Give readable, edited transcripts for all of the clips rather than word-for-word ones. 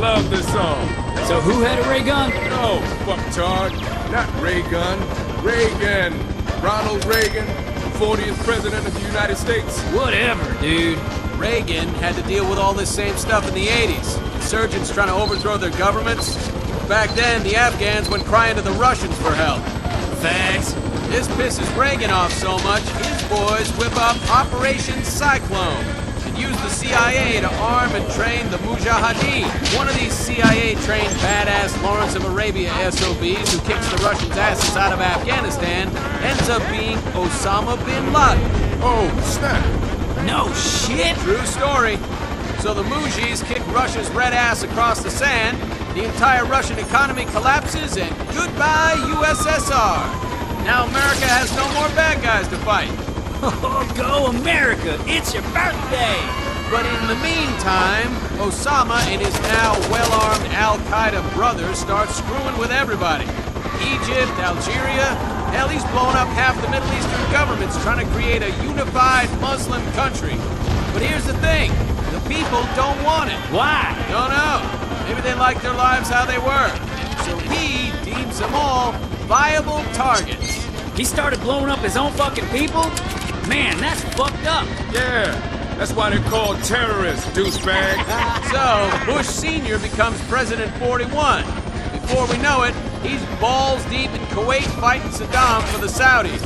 love this song. So who had a ray gun? No, fucktard. Not Ray Gun. Reagan. Ronald Reagan, 40th President of the United States. Whatever, dude. Reagan had to deal with all this same stuff in the 80s. Insurgents trying to overthrow their governments. Back then, the Afghans went crying to the Russians for help. Facts. This pisses Reagan off so much, his boys whip up Operation Cyclone and use the CIA to arm and train the Mujahideen. One of these CIA-trained badass Lawrence of Arabia SOBs who kicks the Russians' asses out of Afghanistan ends up being Osama bin Laden. Oh, snap. No shit. True story. So the Mujis kick Russia's red ass across the sand, the entire Russian economy collapses, and goodbye USSR. Now America has no more bad guys to fight. Oh, go America! It's your birthday! But in the meantime, Osama and his now well-armed Al-Qaeda brothers start screwing with everybody. Egypt, Algeria, hell, he's blown up half the Middle Eastern governments trying to create a unified Muslim country. But here's the thing, the people don't want it. Why? Don't know. Maybe they like their lives how they were. So he deems them all viable targets. He started blowing up his own fucking people? Man, that's fucked up. Yeah, that's why they're called terrorists, douchebag. So, Bush Sr. becomes President 41. Before we know it, he's balls deep in Kuwait fighting Saddam for the Saudis.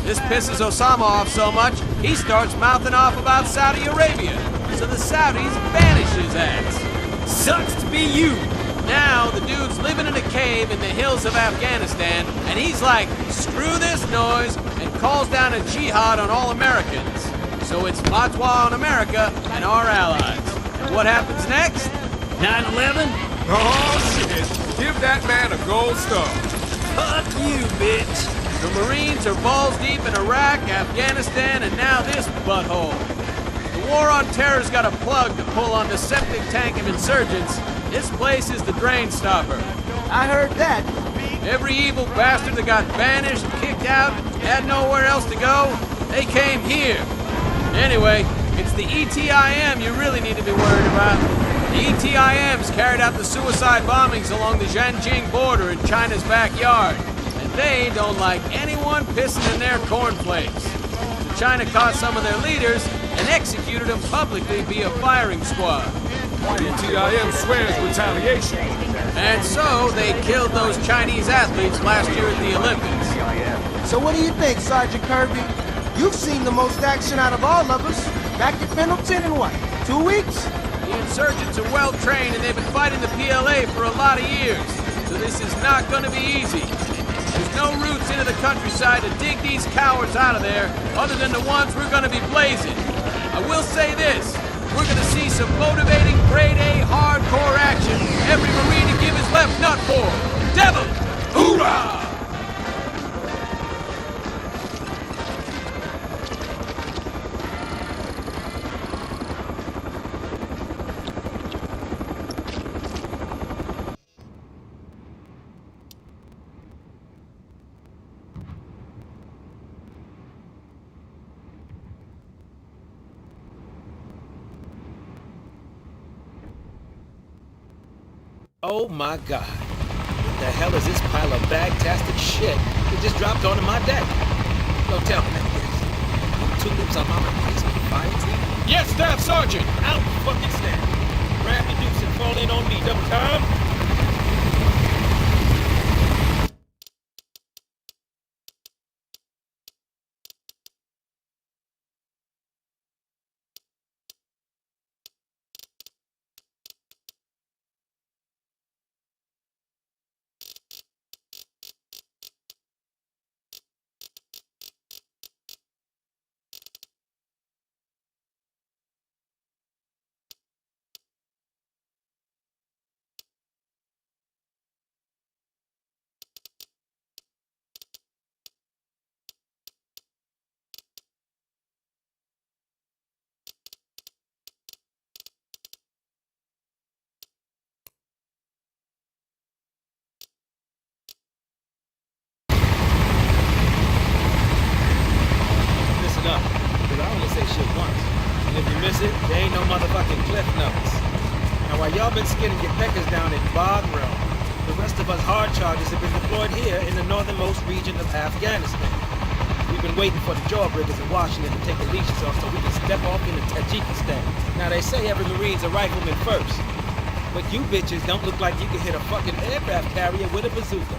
This pisses Osama off so much, he starts mouthing off about Saudi Arabia. So the Saudis banish his ass. Sucks to be you. Now, the dude's living in a cave in the hills of Afghanistan, and he's like, screw this noise, and calls down a jihad on all Americans. So it's fatwa on America and our allies. And what happens next? 9/11? Oh, shit. Give that man a gold star. Fuck you, bitch. The Marines are balls deep in Iraq, Afghanistan, and now this butthole. The war on terror's got a plug to pull on the septic tank of insurgents. This place is the drain stopper. I heard that. Every evil bastard that got banished, kicked out, had nowhere else to go, they came here. Anyway, it's the ETIM you really need to be worried about. The ETIMs carried out the suicide bombings along the Zhanjiang border in China's backyard. And they don't like anyone pissing in their cornflakes. So China caught some of their leaders and executed them publicly via firing squad. The TIM swears retaliation. And so they killed those Chinese athletes last year at the Olympics. So what do you think, Sergeant Kirby? You've seen the most action out of all of us. Back at Pendleton in what, 2 weeks? The insurgents are well trained and they've been fighting the PLA for a lot of years. So this is not going to be easy. There's no routes into the countryside to dig these cowards out of there other than the ones we're going to be blazing. I will say this. We're gonna see some motivating, grade-A, hardcore action. Every Marine to give his left nut for. Devil! Hoorah! Oh my God. What the hell is this pile of bag-tastic shit that just dropped onto my deck? Don't tell me that. Tulips on my replacement FIRETEAM? Yes, Staff Sergeant! Out fucking stand. Grab the dukes and fall in on me, double time. miss it, there ain't no motherfucking cliff notes. Now while y'all been skinning your peck of of us hard chargers have been deployed here in the northernmost region of Afghanistan. We've been waiting for the jawbreakers in Washington to take the leashes off so we can step off into Tajikistan. Now they say every Marine's a rifleman first. But you bitches don't look like you can hit a fucking aircraft carrier with a bazooka.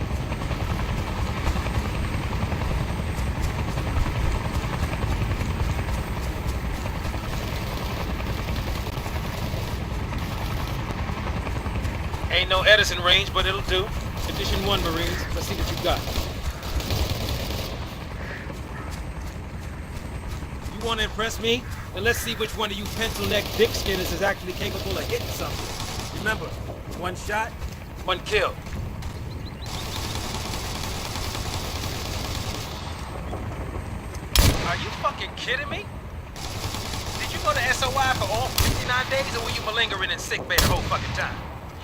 Ain't no Edison range, but it'll do. Condition 1, Marines. Let's see what you got. You want to impress me? Then let's see which one of you pencil-neck dick skinners is actually capable of hitting something. Remember, 1 shot, 1 kill. Are you fucking kidding me? Did you go to SOI for all 59 days, or were you malingering in sick bay the whole fucking time?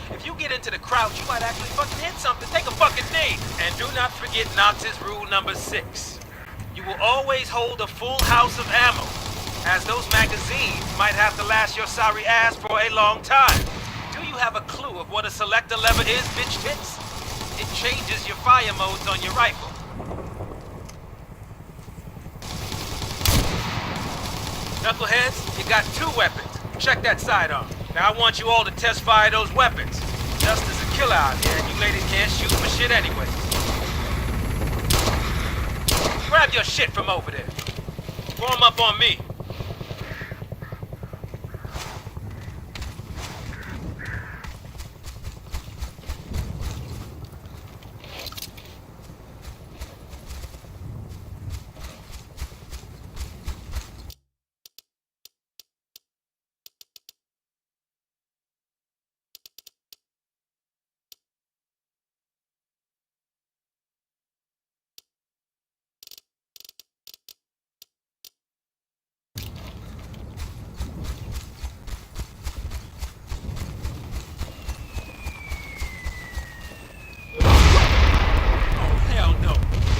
If you get into the crouch, you might actually fucking hit something. Take a fucking knee. And do not forget Knox's rule number 6. You will always hold a full house of ammo, as those magazines might have to last your sorry ass for a long time. Do you have a clue of what a selector lever is, bitch tits? It changes your fire modes on your rifle. Knuckleheads, you got 2 weapons. Check that sidearm. Now I want you all to test fire those weapons. Justice a killer out here, and you ladies can't shoot for shit anyway. Grab your shit from over there. Form up on me.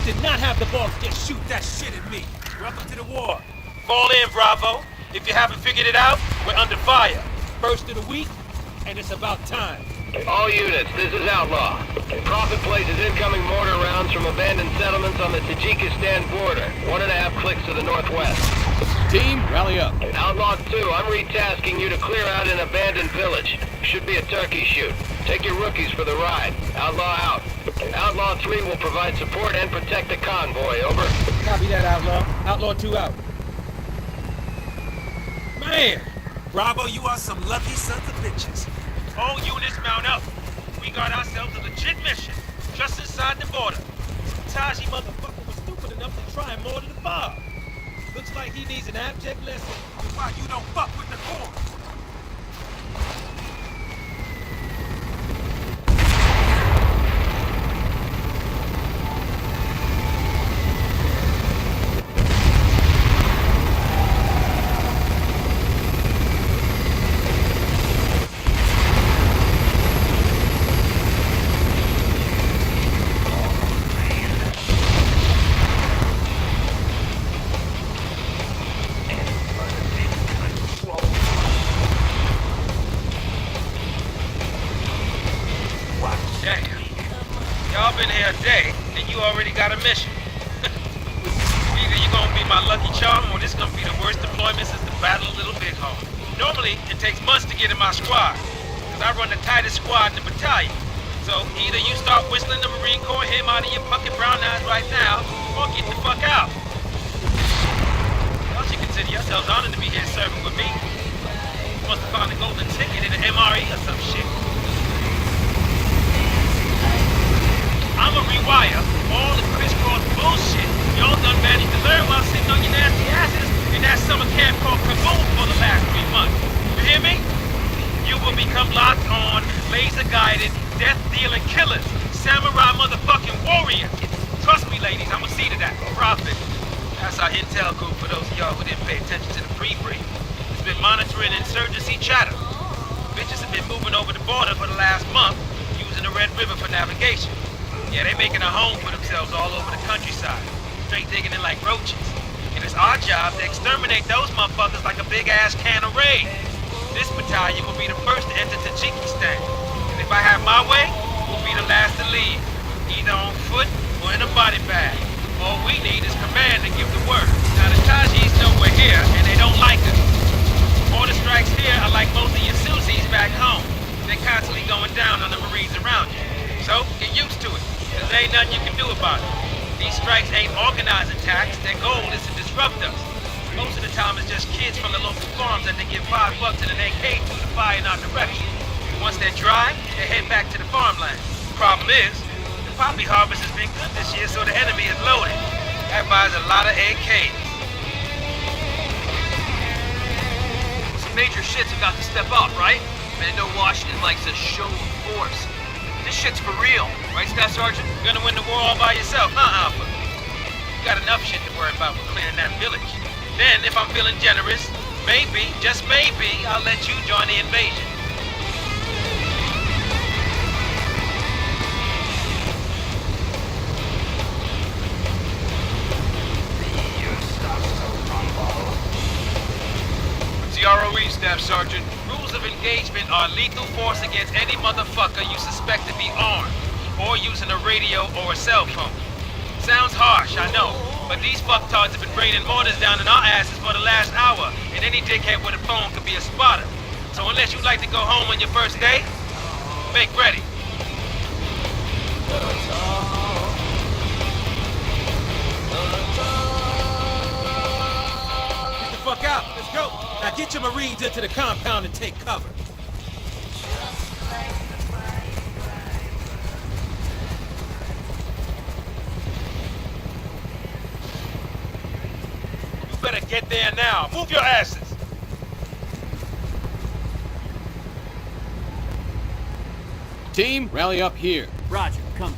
Did not have the balls to just shoot that shit at me. Welcome to the war. Fall in, Bravo. If you haven't figured it out, we're under fire. First of the week, and it's about time. All units, this is Outlaw. Prophet places incoming mortar rounds from abandoned settlements on the Tajikistan border, 1.5 clicks to the northwest. Team, rally up. Outlaw 2, I'm retasking you to clear out an abandoned village. Should be a turkey shoot. Take your rookies for the ride. Outlaw out. Outlaw 3 will provide support and protect the convoy, over. Copy that, Outlaw. Outlaw 2 out. Man! Bravo, you are some lucky sons of bitches. All units mount up. We got ourselves a legit mission, just inside the border. Taji motherfucker was stupid enough to try and mortar the bar. Looks like he needs an abject lesson. Why you don't fuck with the Corps? Y'all been here a day, and you already got a mission. Either you're gonna be my lucky charm, or this gonna be the worst deployment since the Battle of Little Bighorn. Normally, it takes months to get in my squad, because I run the tightest squad in the battalion. So either you start whistling the Marine Corps hymn out of your fucking brown eyes right now, or get the fuck out. Y'all should consider yourselves honored to be here serving with me. You must have found a golden ticket in the MRE or some shit. I'ma rewire all the crisscross bullshit y'all done managed to learn while sitting on your nasty asses in that summer camp called Kabul for the last 3 months. You hear me? You will become locked on, laser-guided, death-dealing killers, samurai motherfucking warriors. Trust me, ladies, I'ma see to that. Prophet. That's our intel group for those of y'all who didn't pay attention to the pre-brief. It's been monitoring insurgency chatter. Bitches have been moving over the border for the last month using the Red River for navigation. Yeah, they making a home for themselves all over the countryside, straight digging in like roaches. And it's our job to exterminate those motherfuckers like a big-ass can of raid. This battalion will be the first to enter Tajikistan. And if I have my way, we'll be the last to leave. foot or in a body bag. All we need is command to give the word. Now the Tajis know we're here, and they don't like us. Order strikes here are like most of your Susies back home. They're constantly going down on the Marines around you. So, get used to it, because there ain't nothing you can do about it. These strikes ain't organized attacks, their goal is to disrupt us. Most of the time it's just kids from the local farms that they give $5 and an AK to fire in our direction. Once they're dry, they head back to the farmland. Problem is, the poppy harvest has been good this year, so the enemy is loaded. That buys a lot of AKs. Major shits have got to step up, right? Man, I know Washington likes a show of force. This shit's for real, right, Staff Sergeant? You're gonna win the war all by yourself, huh, Alpha? You got enough shit to worry about with clearing that village. Then, if I'm feeling generous, maybe, just maybe, I'll let you join the invasion. ROE, Staff Sergeant. Rules of engagement are lethal force against any motherfucker you suspect to be armed, or using a radio or a cell phone. Sounds harsh, I know, but these fucktards have been raining mortars down in our asses for the last hour, and any dickhead with a phone could be a spotter. So unless you'd like to go home on your first day, make ready. Get the fuck out. Let's go. Now get your Marines into the compound and take cover. You better get there now. Move your asses. Team, rally up here. Roger, come.